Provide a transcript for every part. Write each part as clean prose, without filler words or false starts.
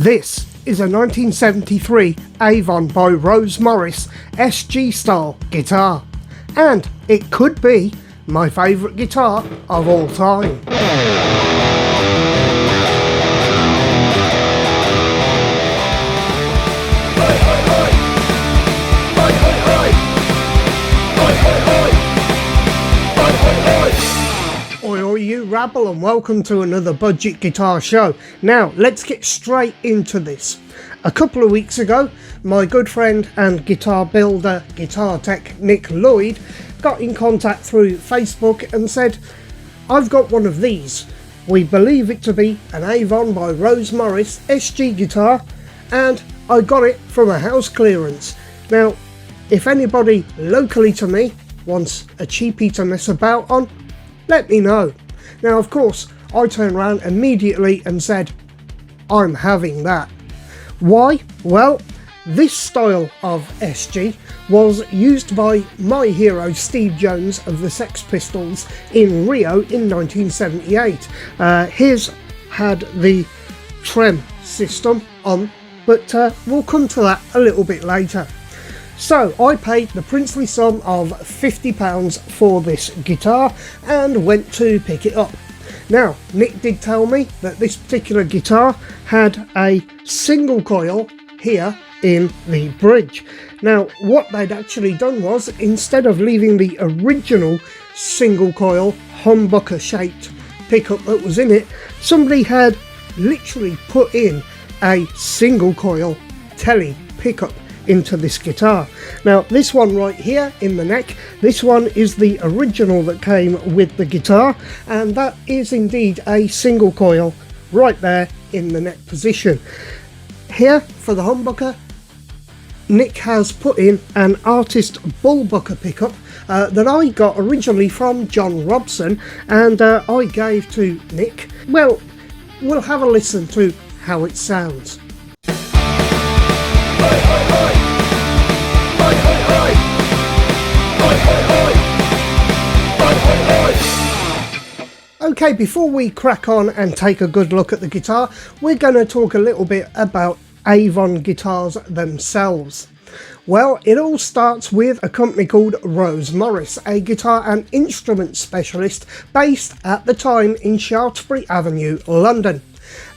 This is a 1973 Avon by Rose Morris SG style guitar, and it could be my favourite guitar of all time. Oi, you rabble, and welcome to another budget guitar show. Now let's get straight into this. A couple of weeks ago, my good friend and guitar builder, guitar tech Nick Lloyd got in contact through Facebook and said, I've got one of these. We believe it to be an Avon by Rose Morris SG guitar, and I got it from a house clearance. Now, if anybody locally to me wants a cheapie to mess about on, let me know. Now, of course, I turned around immediately and said, I'm having that. Why? Well, this style of SG was used by my hero Steve Jones of the Sex Pistols in Rio in 1978. His had the trem system on, but we'll come to that a little bit later. So I paid the princely sum of £50 for this guitar and went to pick it up. Now, Nick did tell me that this particular guitar had a single coil here in the bridge. Now, what they'd actually done was, instead of leaving the original single coil humbucker shaped pickup that was in it, somebody had literally put in a single coil telly pickup into this guitar. Now, this one right here in the neck, this one is the original that came with the guitar, and that is indeed a single coil right there in the neck position. Here for the humbucker, Nick has put in an artist bullbucker pickup that I got originally from John Robson, and I gave to Nick. Well, we'll have a listen to how it sounds. Okay, before we crack on and take a good look at the guitar, we're going to talk a little bit about Avon guitars themselves. Well, it all starts with a company called Rose Morris, a guitar and instrument specialist based at the time in Shaftesbury Avenue, London.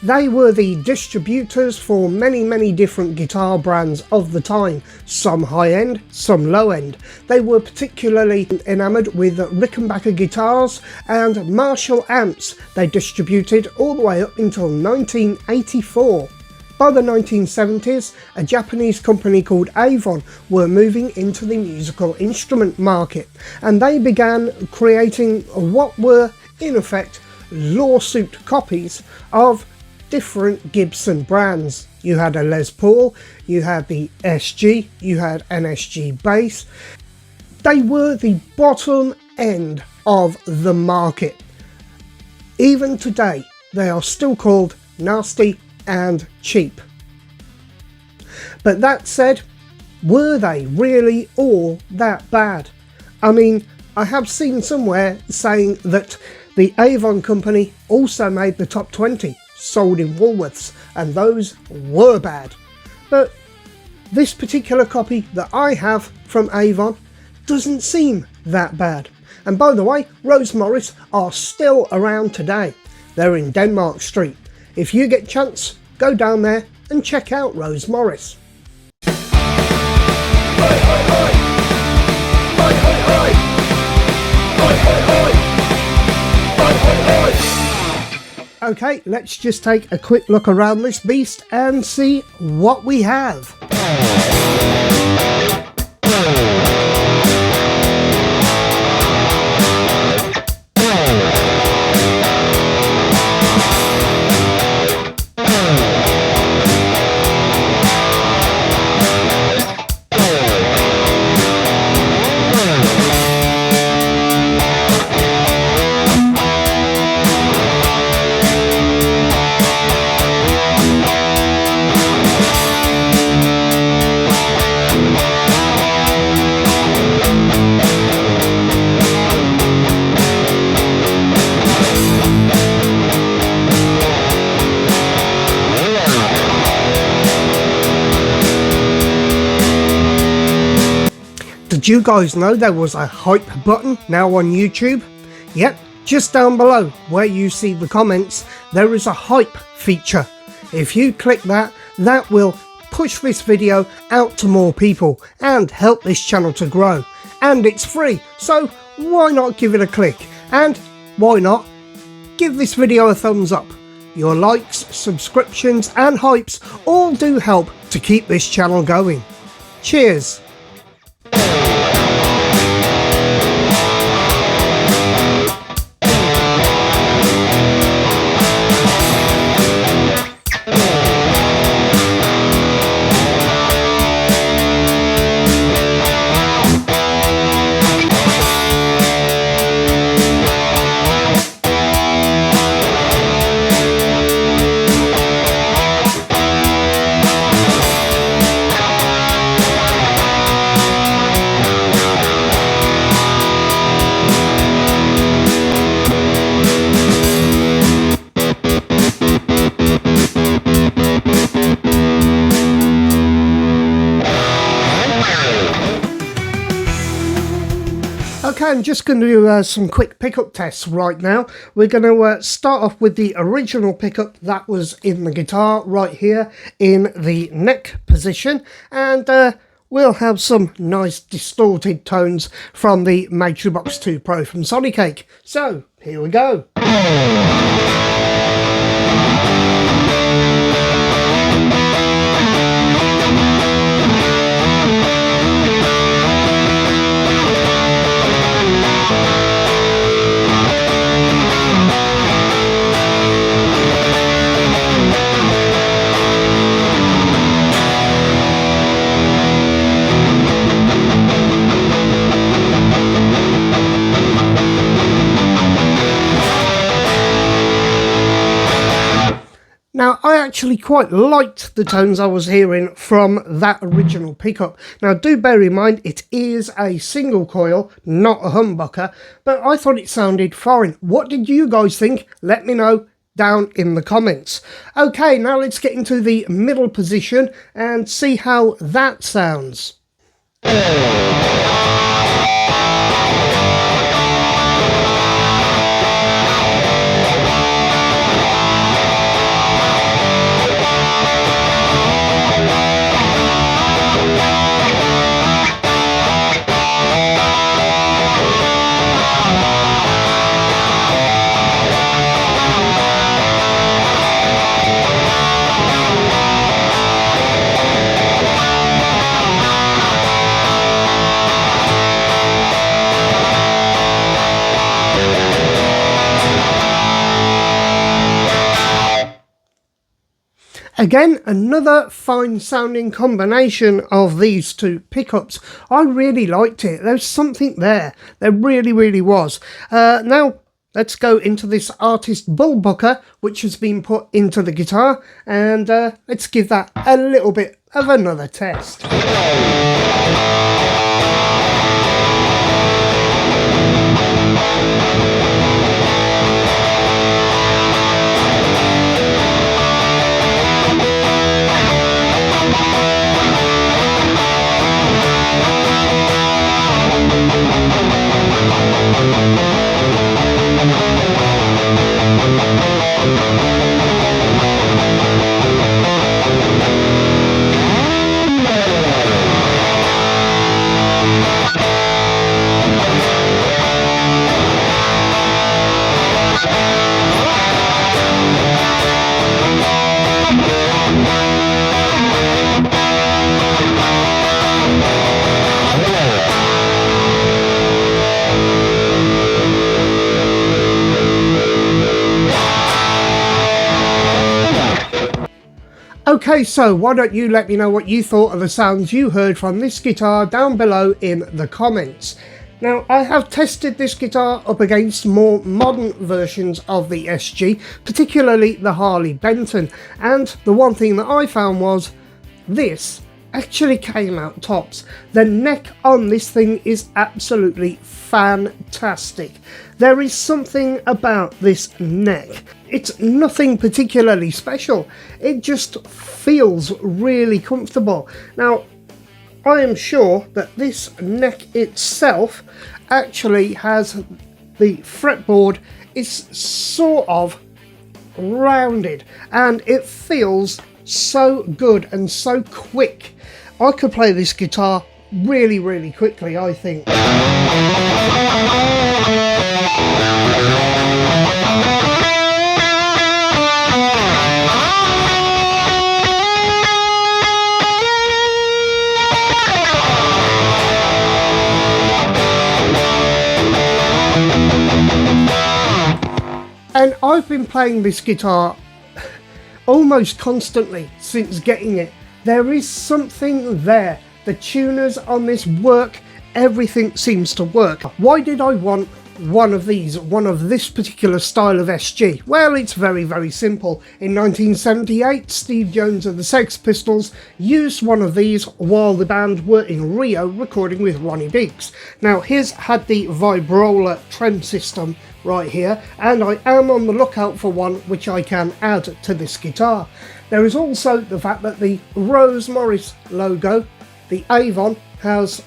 They were the distributors for many different guitar brands of the time, some high-end, some low-end. They were particularly enamoured with Rickenbacker guitars and Marshall amps. They distributed all the way up until 1984. By the 1970s, a Japanese company called Avon were moving into the musical instrument market, and they began creating what were, in effect, lawsuit copies of different Gibson brands. You had a Les Paul, you had the SG, you had an SG bass. They were the bottom end of the market. Even today, they are still called nasty and cheap. But that said, were they really all that bad? I mean, I have seen somewhere saying that the Avon company also made the top 20 sold in Woolworths, and those were bad. But this particular copy that I have from Avon doesn't seem that bad. And by the way, Rose Morris are still around today. They're in Denmark Street. If you get a chance, go down there and check out Rose Morris. Okay, let's just take a quick look around this beast and see what we have. Did you guys know there was a hype button now on YouTube? Yep, just down below where you see the comments, there is a hype feature. If you click that, that will push this video out to more people and help this channel to grow. And it's free, so why not give it a click? And why not give this video a thumbs up? Your likes, subscriptions and hypes all do help to keep this channel going. Cheers! Okay, I'm just going to do some quick pickup tests right now. We're going to start off with the original pickup that was in the guitar right here in the neck position, and we'll have some nice distorted tones from the Matribox 2 Pro from Sonicake. So, here we go. Now, I actually quite liked the tones I was hearing from that original pickup. Now, do bear in mind, it is a single coil, not a humbucker, but I thought it sounded fine. What did you guys think? Let me know down in the comments. Okay, now let's get into the middle position and see how that sounds. Again, another fine sounding combination of these two pickups. I really liked it. There's something there. There really was. Now, let's go into this artist bullbucker, which has been put into the guitar, and let's give that a little bit of another test. Okay, so why don't you let me know what you thought of the sounds you heard from this guitar down below in the comments. Now, I have tested this guitar up against more modern versions of the SG, particularly the Harley Benton, and the one thing that I found was this actually came out tops. The neck on this thing is absolutely fantastic. There is something about this neck. It's nothing particularly special. It just feels really comfortable. Now, I am sure that this neck itself actually has the fretboard is sort of rounded, and it feels so good and so quick. I could play this guitar really, really quickly, I think. And I've been playing this guitar almost constantly since getting it. There is something there. The tuners on this work, everything seems to work. Why did I want one of these, one of this particular style of SG? Well, it's very, very simple. In 1978, Steve Jones of the Sex Pistols used one of these while the band were in Rio recording with Ronnie Biggs. Now, his had the vibrola trem system right here, and I am on the lookout for one which I can add to this guitar. There is also the fact that the Rose Morris logo, the Avon, has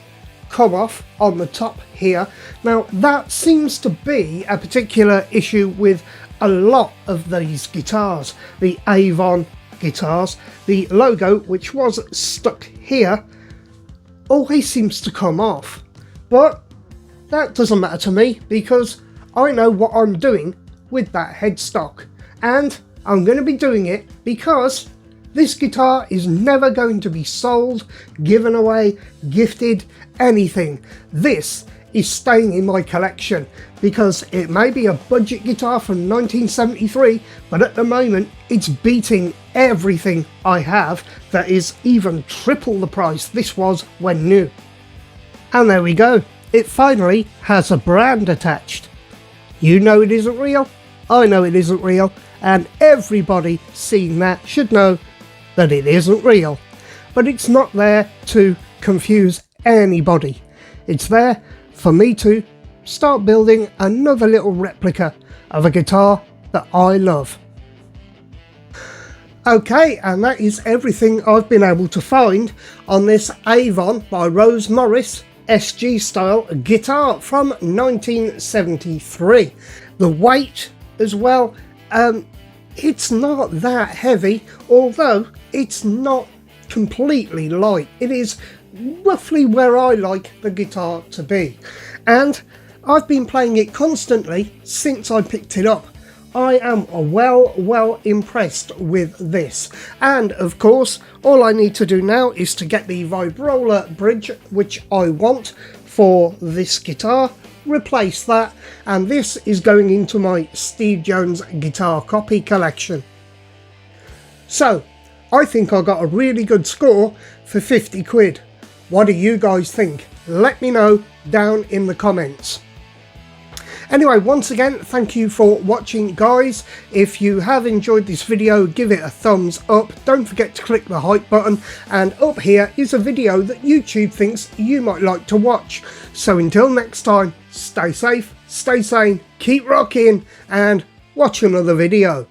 come off on the top here. Now that seems to be a particular issue with a lot of these guitars, the Avon guitars. The logo, which was stuck here, always seems to come off, but that doesn't matter to me because I know what I'm doing with that headstock, and I'm going to be doing it because this guitar is never going to be sold, given away, gifted, anything. This is staying in my collection because it may be a budget guitar from 1973, but at the moment it's beating everything I have that is even triple the price this was when new. And there we go, it finally has a brand attached. You know it isn't real, I know it isn't real, and everybody seeing that should know that it isn't real. But it's not there to confuse anybody. It's there for me to start building another little replica of a guitar that I love. Okay, and that is everything I've been able to find on this Avon by Rose Morris SG style guitar from 1973. The weight as well, it's not that heavy, although it's not completely light. It is roughly where I like the guitar to be, and I've been playing it constantly since I picked it up. I am well impressed with this, and of course all I need to do now is to get the vibrola bridge which I want for this guitar, replace that, and this is going into my Steve Jones guitar copy collection. So I think I got a really good score for 50 quid. What do you guys think? Let me know down in the comments. Anyway, once again, thank you for watching, guys. If you have enjoyed this video, give it a thumbs up. Don't forget to click the hype button. And up here is a video that YouTube thinks you might like to watch. So until next time, stay safe, stay sane, keep rocking, and watch another video.